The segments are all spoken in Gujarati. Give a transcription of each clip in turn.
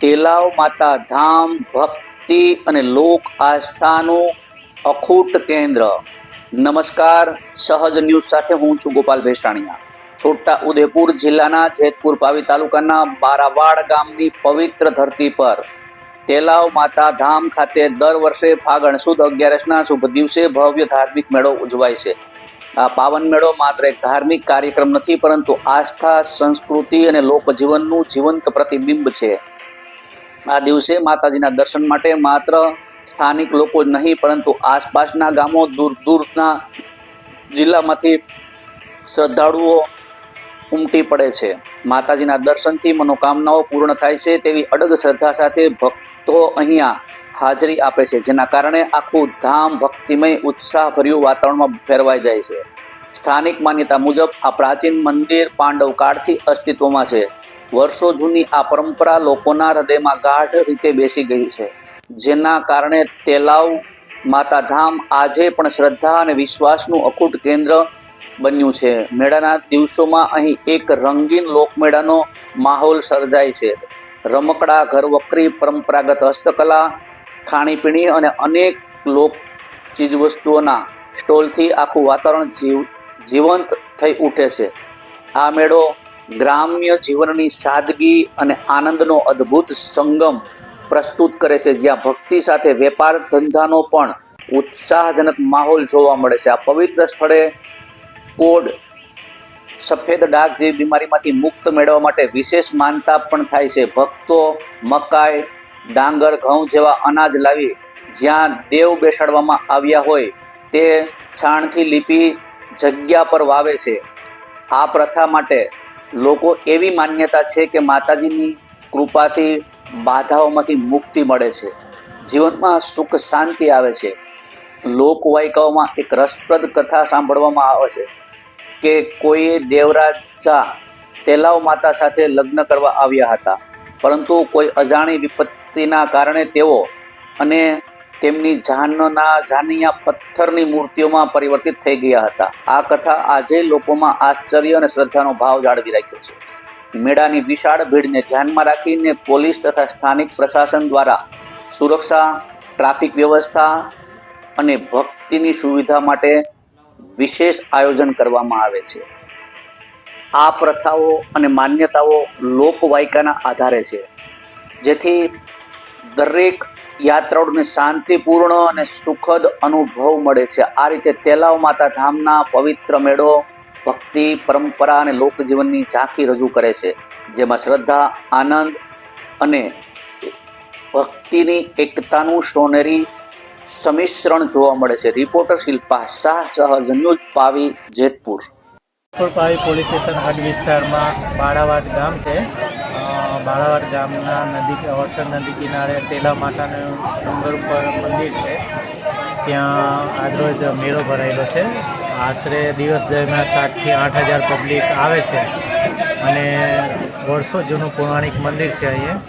તેલાવ માતા ધામ ભક્તિ અને લોક આસ્થાનું અખૂટ કેન્દ્ર. નમસ્કાર, સહજ ન્યૂઝ સાથે હું છું ગોપાલ ભેસાણીયા. છોટા ઉદેપુર જિલ્લાના જેતપુર પાવી તાલુકાના બારાવાડ ગામની પવિત્ર ધરતી પર તેલાવ માતા ધામ ખાતે દર વર્ષે ફાગણ સુદ 11ના શુભ દિવસે ભવ્ય ધાર્મિક મેળો ઉજવાય છે. આ પાવન મેળો માત્ર એક ધાર્મિક કાર્યક્રમ નથી, પરંતુ આસ્થા, સંસ્કૃતિ અને લોકજીવનનું જીવંત પ્રતિબિંબ છે. આ દિવસે માતાજીના દર્શન માટે માત્ર સ્થાનિક લોકો જ નહીં, પરંતુ આસપાસના ગામો, દૂર દૂરના જિલ્લામાંથી શ્રદ્ધાળુઓ ઉમટી પડે છે. માતાજીના દર્શનથી મનોકામનાઓ પૂર્ણ થાય છે તેવી અડગ શ્રદ્ધા સાથે ભક્તો અહીંયા હાજરી આપે છે, જેના કારણે આખું ધામ ભક્તિમય ઉત્સાહભર્યું વાતાવરણમાં ફેરવાઈ જાય છે. સ્થાનિક માન્યતા મુજબ આ પ્રાચીન મંદિર પાંડવ કાળથી અસ્તિત્વમાં છે. વર્ષો જૂની આ પરંપરા લોકોના હૃદયમાં ગાઢ રીતે બેસી ગઈ છે, જેના કારણે તેલાવ માતા ધામ આજે પણ શ્રદ્ધા અને વિશ્વાસનું અખૂટ કેન્દ્ર બન્યું છે. મેળાના દિવસોમાં અહીં એક રંગીન લોકમેળાનો માહોલ સર્જાય છે. રમકડા, ઘરવખરી, પરંપરાગત હસ્તકલા, ખાણીપીણી અને અનેક લોક ચીજવસ્તુઓના સ્ટોલથી આખું વાતાવરણ જીવંત થઈ ઉઠે છે. આ મેળો ગ્રામ્ય જીવનની સાદગી અને આનંદનો અદ્ભુત સંગમ પ્રસ્તુત કરે છે, જ્યાં ભક્તિ સાથે વેપાર ધંધાનો પણ ઉત્સાહજનક માહોલ જોવા મળે છે. આ પવિત્ર સ્થળે કોડ, સફેદ ડાઘ જેવી બીમારીમાંથી મુક્ત મેળવવા માટે વિશેષ માનતા પણ થાય છે. ભક્તો મકાઈ, ડાંગર, ઘઉં જેવા અનાજ લાવી જ્યાં દેવ બેસાડવામાં આવ્યા હોય તે છાણથી લીપી જગ્યા પર વાવે છે. આ પ્રથા માટે લોકો એવી માન્યતા છે કે માતાજીની કૃપાથી બાધાઓમાંથી મુક્તિ મળે છે, જીવનમાં સુખ શાંતિ આવે છે. લોકવાયકાઓમાં એક રસપ્રદ કથા સાંભળવામાં આવે છે કે કોઈએ દેવરાજા તેલાવ માતા સાથે લગ્ન કરવા આવ્યા હતા, પરંતુ કોઈ અજાણી વિપત્તિના કારણે તેઓ અને તેમની જાનિયા પથ્થરની મૂર્તિઓમાં પરિવર્તિત થઈ ગયા હતા. આ કથા આજે લોકોમાં આશ્ચર્ય અને શ્રદ્ધાનો ભાવ જાળવી રાખ્યો છે. મેળાની વિશાળ ભીડને ધ્યાનમાં રાખીને પોલીસ તથા સ્થાનિક પ્રશાસન દ્વારા સુરક્ષા, ટ્રાફિક વ્યવસ્થા અને ભક્તિની સુવિધા માટે વિશેષ આયોજન કરવામાં આવે છે. આ પ્રથાઓ અને માન્યતાઓ લોકવાયકાના આધારે છે, જેથી દરેક યાત્રાળુને શાંતિપૂર્ણ અને સુખદ અનુભવ મળે છે. આ રીતે તેલાવ માતા ધામના પવિત્ર મેળો ભક્તિ, પરંપરા અને લોકજીવનની ઝાંખી રજૂ કરે છે, જેમાં શ્રદ્ધા, આનંદ અને ભક્તિની એકતાનું સોનેરી સંમિશ્રણ જોવા મળે છે. રિપોર્ટર શિલ્પા શાહ, સહજ ન્યૂઝ, પાવી, જેતપુર. પાવી પોલીસ સ્ટેશન હદ વિસ્તારમાં બાળાવાડ ગામ છે. બાળાવાડ ગામના વરસાદ નદી કિનારે તેલાવ માતાનું ડુંગર ઉપર મંદિર છે. ત્યાં આજરોજ મેળો ભરાયેલો છે. આશરે દિવસ દરમિયાન 7,000 થી 8,000 પબ્લિક આવે છે અને વર્ષો જૂનું પૌરાણિક મંદિર છે. અહીંયા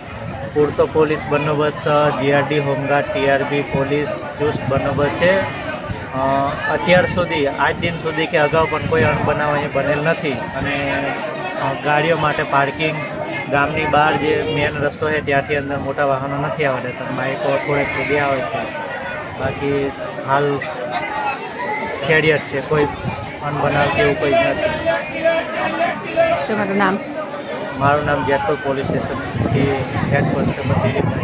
પૂરતો પોલીસ બંદોબસ્ત, જીઆરડી, હોમગાર્ડ, ટીઆરબી પોલીસ ચુસ્ત બંદોબસ્ત છે. અત્યાર સુધી આજ દિન સુધી કે અગાઉ પણ કોઈ અણબનાવ અહીંયા બનેલ નથી અને ગાડીઓ માટે પાર્કિંગ, ગામની બહાર જે મેન રસ્તો છે ત્યાંથી અંદર મોટા વાહનો નથી આવવા દેતા, બાઇકો થોડેક સુધી આવે છે. બાકી હાલ ખેડિયાત છે, કોઈ અણબનાવ કે એવું કોઈ નથી. તમારું નામ? મારું નામ જેતપુર પોલીસ સ્ટેશનથી હેડ કોન્સ્ટેબલ દિલીપ.